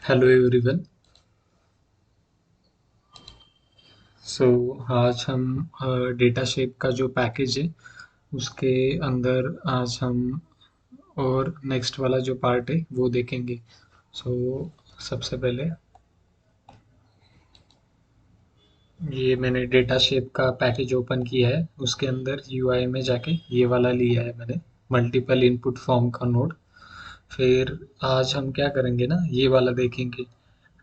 Hello everyone. सो आज हम data shape का जो पैकेज है उसके अंदर आज हम और नेक्स्ट वाला जो पार्ट है वो देखेंगे। सो सबसे पहले ये मैंने डेटा शेप का पैकेज ओपन किया है, उसके अंदर यूआई में जाके ये वाला लिया है मैंने, मल्टीपल इनपुट फॉर्म का नोड। फिर आज हम क्या करेंगे ना, ये वाला देखेंगे,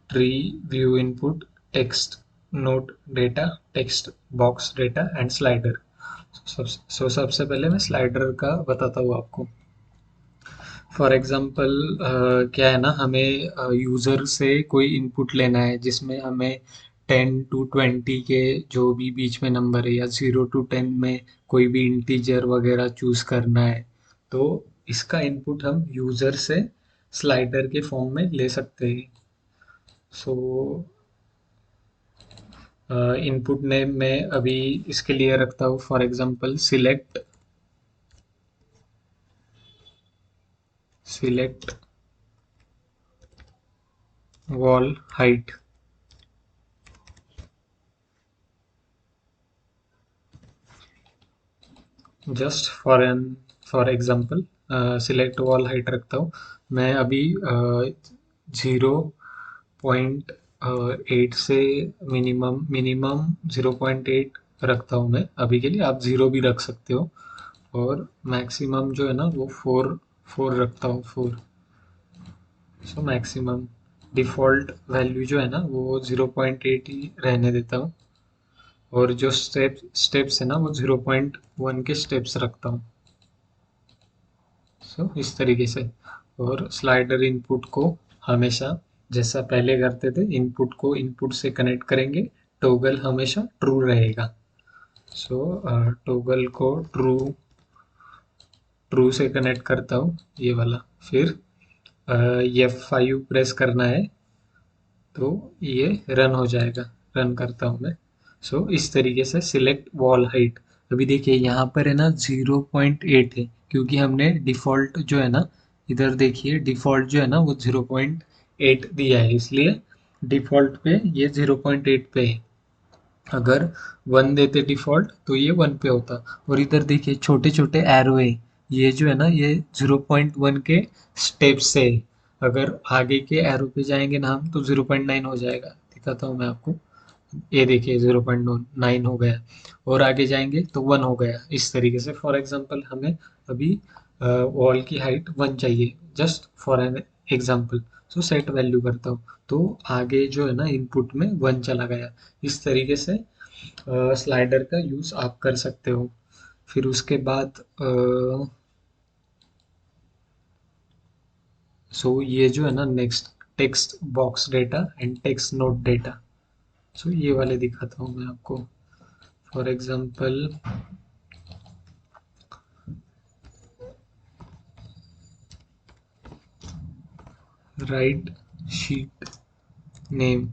tree view input text note data text box data and slider. सबसे पहले मैं स्लाइडर का बताता हूँ आपको। फॉर एग्जांपल क्या है ना, हमें यूज़र से कोई इनपुट लेना है जिसमें हमें 10 to 20 के जो भी बीच में नंबर है, या 0 to 10 में कोई भी इंटीजर वगैरह चूज़ करना है। तो इसका इनपुट हम यूज़र से स्लाइडर के फॉर्म में ले सकते हैं। सो इनपुट नेम मैं अभी इसके लिए रखता हूँ, for example select wall height. Just for example select wall height रखता हूँ मैं अभी 0.8 से मिनिमम मिनिमम 0.8 रखता हूँ मैं अभी के लिए। आप ज़ीरो भी रख सकते हो। और मैक्सिमम जो है ना वो फोर फोर रखता हूँ, four. So maximum default value जो है ना वो 0.8 ही रहने देता हूँ। और जो स्टेप्स है ना वो 0.1 के स्टेप्स रखता हूँ। सो इस तरीके से। और स्लाइडर इनपुट को हमेशा जैसा पहले करते थे, इनपुट को इनपुट से कनेक्ट करेंगे, टॉगल हमेशा ट्रू रहेगा। सो टॉगल को ट्रू ट्रू से कनेक्ट करता हूँ, ये वाला। फिर F5 प्रेस करना है तो ये रन हो जाएगा। रन करता हूँ मैं। सो इस तरीके से सिलेक्ट वॉल हाइट। अभी देखिए यहाँ पर है ना 0.8 है, क्योंकि हमने डिफ़ॉल्ट जो है ना, इधर देखिए डिफ़ॉल्ट जो है ना वो 0.8 दिया है, इसलिए डिफ़ॉल्ट पे ये 0.8 पे है। अगर 1 देते डिफ़ॉल्ट तो ये 1 पे होता। और इधर देखिए छोटे छोटे एरो है, ये जो है ना ये 0.1 के स्टेप से है। अगर आगे के एरो पे जाएंगे ना हम तो 0.9 हो जाएगा। दिखाता हूँ मैं आपको। ये देखिए 0.9 हो गया। और आगे जाएंगे तो 1 हो गया। इस तरीके से फॉर एग्जांपल हमें अभी वॉल की हाइट 1 चाहिए, just for an example. So set value करता हूँ तो आगे जो है ना इनपुट में 1 चला गया। इस तरीके से स्लाइडर का यूज़ आप कर सकते हो। फिर उसके बाद सो ये जो है ना next, text box data and text note data. So ये वाले दिखाता हूँ मैं आपको। For example right sheet name.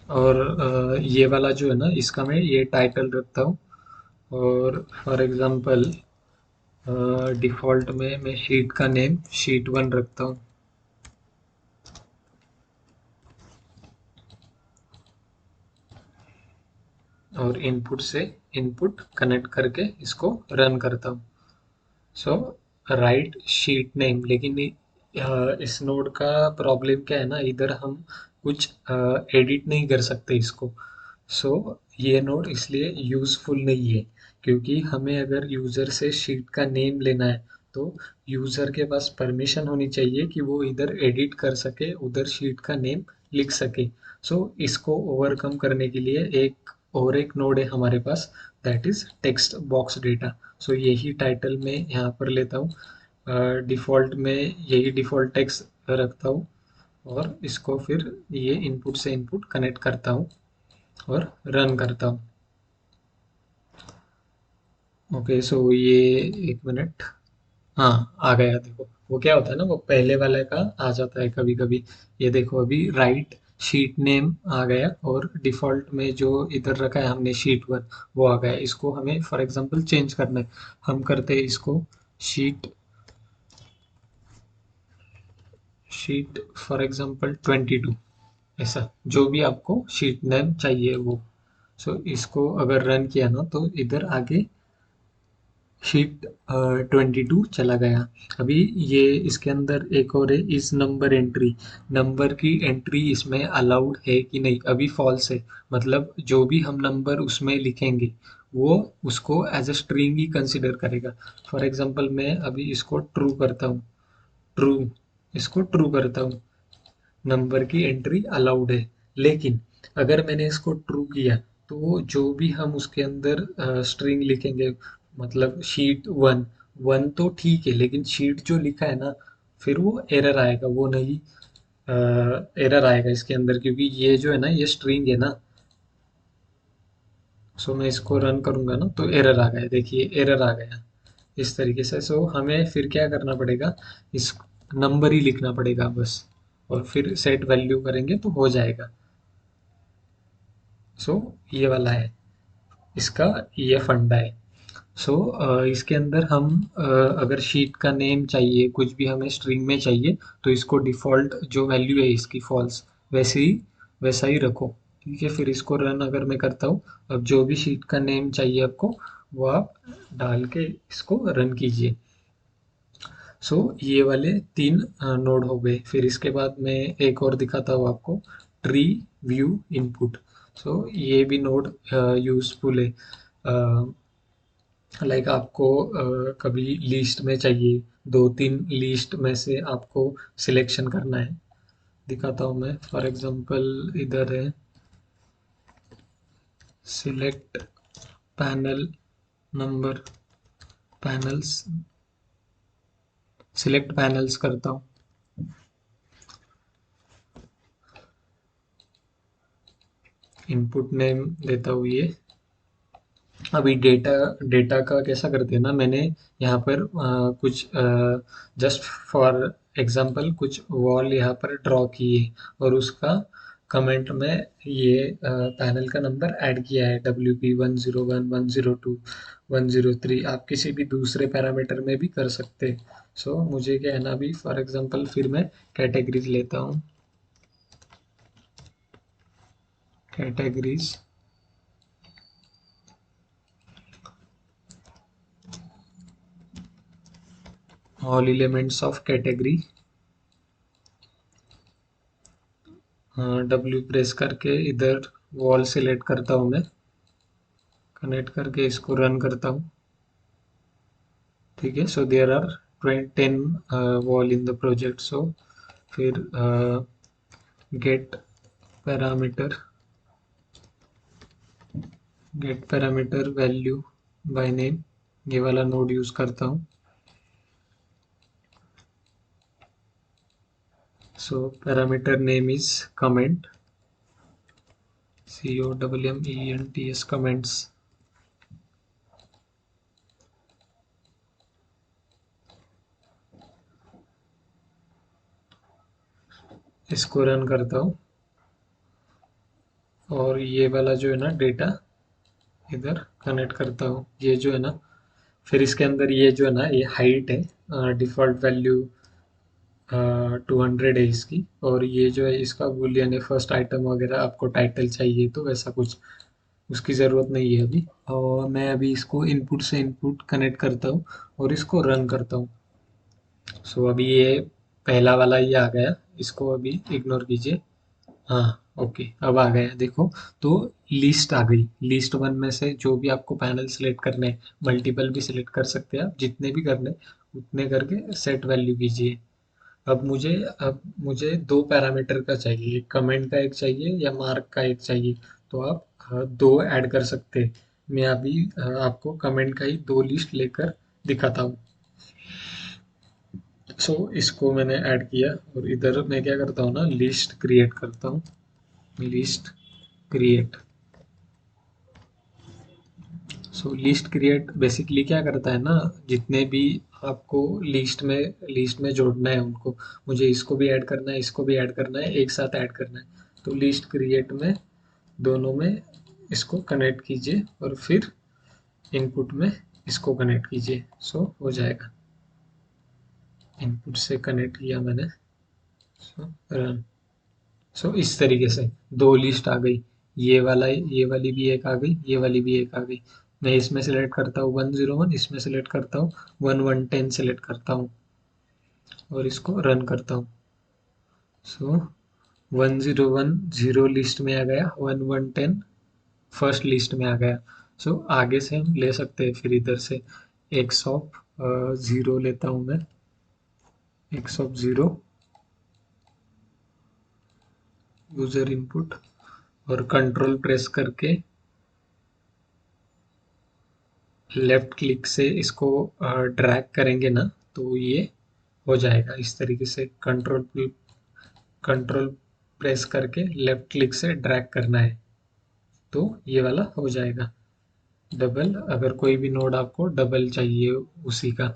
और ये वाला जो है ना इसका मैं ये टाइटल रखता हूँ। और फॉर एग्जांपल डिफ़ॉल्ट में मैं शीट का नेम शीट 1 रखता हूँ। और इनपुट से इनपुट कनेक्ट करके इसको रन करता हूँ। सो राइट शीट नेम। लेकिन इस नोड का प्रॉब्लम क्या है ना, इधर हम कुछ एडिट नहीं कर सकते इसको। सो ये नोड इसलिए यूज़फुल नहीं है, क्योंकि हमें अगर यूज़र से शीट का नेम लेना है तो यूज़र के पास परमिशन होनी चाहिए कि वो इधर एडिट कर सके, उधर शीट का नेम लिख सके। सो इसको ओवरकम करने के लिए एक नोड है हमारे पास, that is text box data. So यही टाइटल में यहाँ पर लेता हूँ। डिफ़ॉल्ट में यही डिफ़ॉल्ट टेक्स्ट रखता हूँ। और इसको फिर ये इनपुट से इनपुट कनेक्ट करता हूँ और रन करता हूँ। ओके। सो ये एक मिनट। हाँ, आ गया। देखो वो क्या होता है ना, वो पहले वाले का आ जाता है कभी कभी। ये देखो अभी राइट शीट नेम आ गया, और डिफ़ॉल्ट में जो इधर रखा है हमने शीट 1 वो आ गया। इसको हमें फॉर एग्जांपल चेंज करना है। हम करते हैं इसको शीट शीट फॉर एग्जांपल 22, ऐसा जो भी आपको शीट नेम चाहिए वो। सो इसको अगर रन किया ना तो इधर आगे शीट 22 चला गया। अभी ये इसके अंदर एक और है, इस नंबर एंट्री, नंबर की एंट्री इसमें अलाउड है कि नहीं, अभी फॉल्स है। मतलब जो भी हम नंबर उसमें लिखेंगे वो उसको एज अ स्ट्रिंग ही कंसिडर करेगा। फॉर एग्जांपल मैं अभी इसको ट्रू करता हूँ, ट्रू, इसको ट्रू करता हूँ, नंबर की एंट्री अलाउड है। लेकिन अगर मैंने इसको ट्रू किया तो जो भी हम उसके अंदर स्ट्रिंग लिखेंगे, मतलब शीट वन, वन तो ठीक है लेकिन शीट जो लिखा है ना, फिर वो एरर आएगा, वो नहीं, एरर आएगा इसके अंदर, क्योंकि ये जो है ना ये स्ट्रिंग है ना। सो मैं इसको रन करूंगा ना तो एरर आ गया, देखिए एरर आ गया इस तरीके से। सो हमें फिर क्या करना पड़ेगा, इस नंबर ही लिखना पड़ेगा बस, और फिर सेट वैल्यू करेंगे तो हो जाएगा। सो ये वाला है इसका, ये फंडा है। सो इसके अंदर हम अगर शीट का नेम चाहिए, कुछ भी हमें स्ट्रिंग में चाहिए, तो इसको डिफ़ॉल्ट जो वैल्यू है इसकी फॉल्स, वैसा ही रखो। ठीक है, फिर इसको रन अगर मैं करता हूँ, अब जो भी शीट का नेम चाहिए आपको वो आप डाल के इसको रन कीजिए। सो ये वाले तीन नोड हो गए। फिर इसके बाद मैं एक और दिखाता हूँ आपको, ट्री व्यू इनपुट। सो ये भी नोड यूजफुल है। लाइक आपको कभी लिस्ट में चाहिए, दो तीन लिस्ट में से आपको सिलेक्शन करना है। दिखाता हूँ मैं, फॉर एग्जांपल इधर है select panel number, panels, select panels करता हूँ, इनपुट नेम देता हूँ ये। अभी डेटा, डेटा का कैसा करते हैं ना, मैंने यहाँ पर कुछ जस्ट फॉर एग्जांपल कुछ वॉल यहाँ पर ड्रॉ किए, और उसका कमेंट में ये पैनल का नंबर ऐड किया है, WP101, 102, 103। आप किसी भी दूसरे पैरामीटर में भी कर सकते हैं। सो मुझे क्या है ना, अभी फॉर एग्जांपल फिर मैं कैटेगरीज लेता हूँ, categories, all elements of category, W press करके इधर वॉल सिलेक्ट करता हूँ मैं, कनेक्ट करके इसको रन करता हूँ। ठीक है, so there are 10 wall in the project. So फिर get parameter, get parameter value by name, ये वाला नोड यूज करता हूँ। So parameter name is comment, COMMENTS, comments. इसको रन करता हूँ, और ये वाला जो है ना डेटा इधर कनेक्ट करता हूँ, ये जो है ना, फिर इसके अंदर ये जो है ना ये हाइट है, डिफ़ॉल्ट वैल्यू 200 है इसकी, और ये जो है इसका बूलियन है, फर्स्ट आइटम वगैरह आपको टाइटल चाहिए तो वैसा कुछ उसकी ज़रूरत नहीं है अभी। और मैं अभी इसको इनपुट से इनपुट कनेक्ट करता हूँ और इसको रन करता हूँ। सो अभी ये पहला वाला ये आ गया, इसको अभी इग्नोर कीजिए। हाँ, ओके, अब आ गया देखो। तो लिस्ट आ गई, लिस्ट वन में से जो भी आपको पैनल सिलेक्ट करने हैं, मल्टीपल भी सिलेक्ट कर सकते हैं आप, जितने भी करने उतने करके सेट वैल्यू कीजिए। अब मुझे दो पैरामीटर का चाहिए, एक कमेंट का एक चाहिए या मार्क का एक चाहिए, तो आप दो ऐड कर सकते हैं। मैं अभी आपको कमेंट का ही दो लिस्ट लेकर दिखाता हूँ। सो इसको मैंने ऐड किया, और इधर मैं क्या करता हूँ ना, लिस्ट क्रिएट करता हूँ, लिस्ट क्रिएट। सो लिस्ट क्रिएट बेसिकली क्या करता है ना, जितने भी आपको लिस्ट में जोड़ना है उनको, मुझे इसको भी ऐड करना है, इसको भी ऐड करना है, एक साथ ऐड करना है, तो लिस्ट क्रिएट में दोनों में इसको कनेक्ट कीजिए, और फिर इनपुट में इसको कनेक्ट कीजिए। सो हो जाएगा, इनपुट से कनेक्ट किया मैंने, सो रन। सो इस तरीके से दो लिस्ट आ गई। ये वाली भी एक आ गई, ये वाली भी एक आ गई। मैं इसमें सेलेक्ट करता हूँ 101, इसमें सेलेक्ट करता हूँ 1110, सेलेक्ट करता हूँ और इसको रन करता हूँ। सो 1010 जीरो लिस्ट में आ गया, 1110 फर्स्ट लिस्ट में आ गया। सो आगे से हम ले सकते हैं फिर इधर से एक्स ऑफ जीरो लेता हूँ मैं, x of zero user input, और कंट्रोल प्रेस करके लेफ्ट क्लिक से इसको ड्रैग करेंगे ना, तो ये हो जाएगा इस तरीके से। कंट्रोल प्रेस करके लेफ्ट क्लिक से ड्रैग करना है, तो ये वाला हो जाएगा डबल। अगर कोई भी नोड आपको डबल चाहिए उसी का,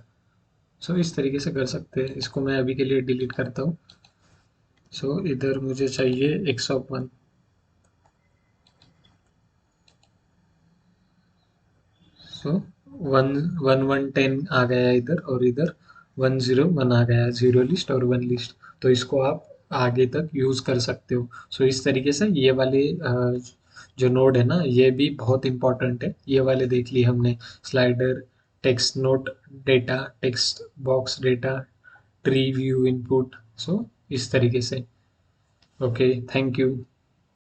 सो इस तरीके से कर सकते हैं। इसको मैं अभी के लिए डिलीट करता हूँ। सो इधर मुझे चाहिए x of one. So one one one ten आ गया इधर, और इधर 101 आ गया, जीरो लिस्ट और वन लिस्ट। तो इसको आप आगे तक यूज कर सकते हो। सो इस तरीके से ये वाले जो नोड है ना, ये भी बहुत इंपॉर्टेंट है। ये वाले देख लिए हमने, slider, text note data, text box data, tree view input. So इस तरीके से। Okay, thank you.